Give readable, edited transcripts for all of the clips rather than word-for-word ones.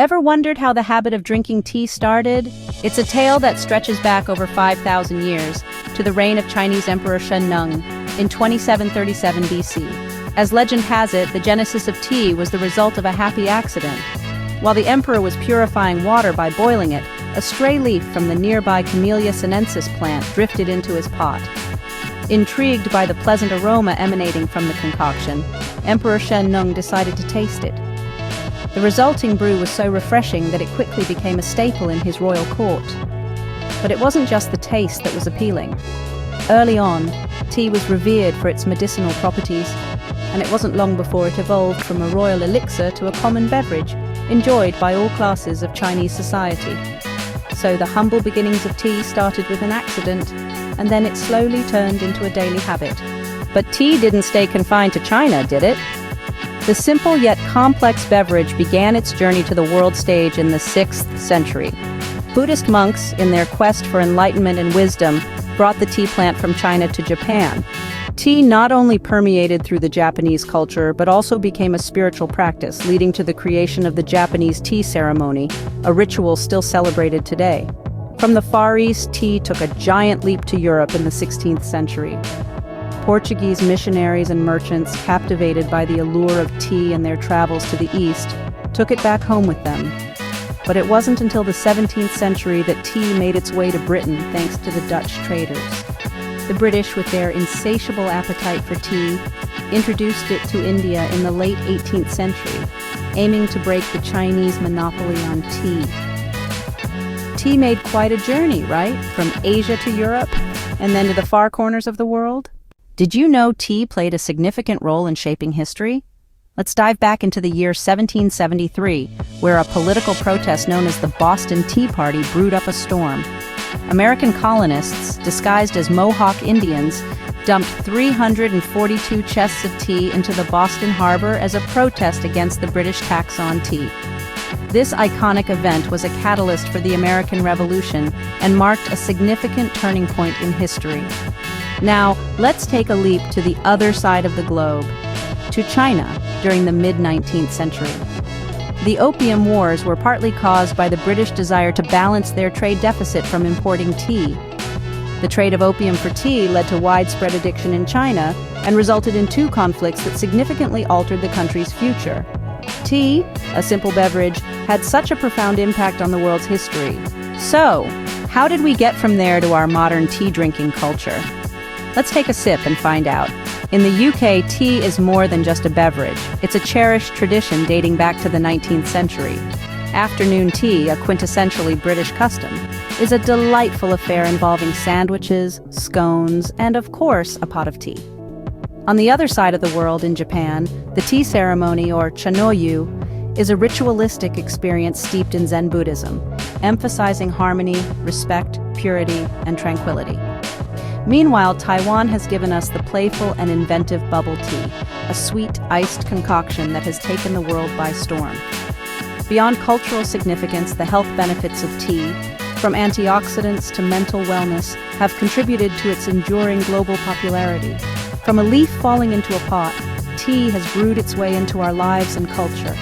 Ever wondered how the habit of drinking tea started? It's a tale that stretches back over 5,000 years, to the reign of Chinese Emperor Shennong in 2737 BC. As legend has it, the genesis of tea was the result of a happy accident. While the emperor was purifying water by boiling it, a stray leaf from the nearby Camellia sinensis plant drifted into his pot. Intrigued by the pleasant aroma emanating from the concoction, Emperor Shennong decided to taste it. The resulting brew was so refreshing that it quickly became a staple in his royal court. But it wasn't just the taste that was appealing. Early on, tea was revered for its medicinal properties, and it wasn't long before it evolved from a royal elixir to a common beverage, enjoyed by all classes of Chinese society. So the humble beginnings of tea started with an accident, and then it slowly turned into a daily habit. But tea didn't stay confined to China, did it? The simple yet complex beverage began its journey to the world stage in the 6th century. Buddhist monks, in their quest for enlightenment and wisdom, brought the tea plant from China to Japan. Tea not only permeated through the Japanese culture, but also became a spiritual practice, leading to the creation of the Japanese tea ceremony, a ritual still celebrated today. From the Far East, tea took a giant leap to Europe in the 16th century. Portuguese missionaries and merchants, captivated by the allure of tea in their travels to the East, took it back home with them. But it wasn't until the 17th century that tea made its way to Britain thanks to the Dutch traders. The British, with their insatiable appetite for tea, introduced it to India in the late 18th century, aiming to break the Chinese monopoly on tea. Tea made quite a journey, right? From Asia to Europe, and then to the far corners of the world. Did you know tea played a significant role in shaping history? Let's dive back into the year 1773, where a political protest known as the Boston Tea Party brewed up a storm. American colonists, disguised as Mohawk Indians, dumped 342 chests of tea into the Boston Harbor as a protest against the British tax on tea. This iconic event was a catalyst for the American Revolution and marked a significant turning point in history. Now, let's take a leap to the other side of the globe, to China during the mid-19th century. The Opium Wars were partly caused by the British desire to balance their trade deficit from importing tea. The trade of opium for tea led to widespread addiction in China and resulted in two conflicts that significantly altered the country's future. Tea, a simple beverage, had such a profound impact on the world's history. So, how did we get from there to our modern tea-drinking culture? Let's take a sip and find out. In the UK, tea is more than just a beverage. It's a cherished tradition dating back to the 19th century. Afternoon tea, a quintessentially British custom, is a delightful affair involving sandwiches, scones, and of course, a pot of tea. On the other side of the world, in Japan, the tea ceremony, or chanoyu, is a ritualistic experience steeped in Zen Buddhism, emphasizing harmony, respect, purity, and tranquility. Meanwhile, Taiwan has given us the playful and inventive bubble tea, a sweet, iced concoction that has taken the world by storm. Beyond cultural significance, the health benefits of tea, from antioxidants to mental wellness, have contributed to its enduring global popularity. From a leaf falling into a pot, tea has brewed its way into our lives and culture.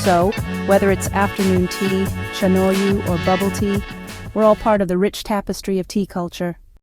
So, whether it's afternoon tea, chanoyu, or bubble tea, we're all part of the rich tapestry of tea culture.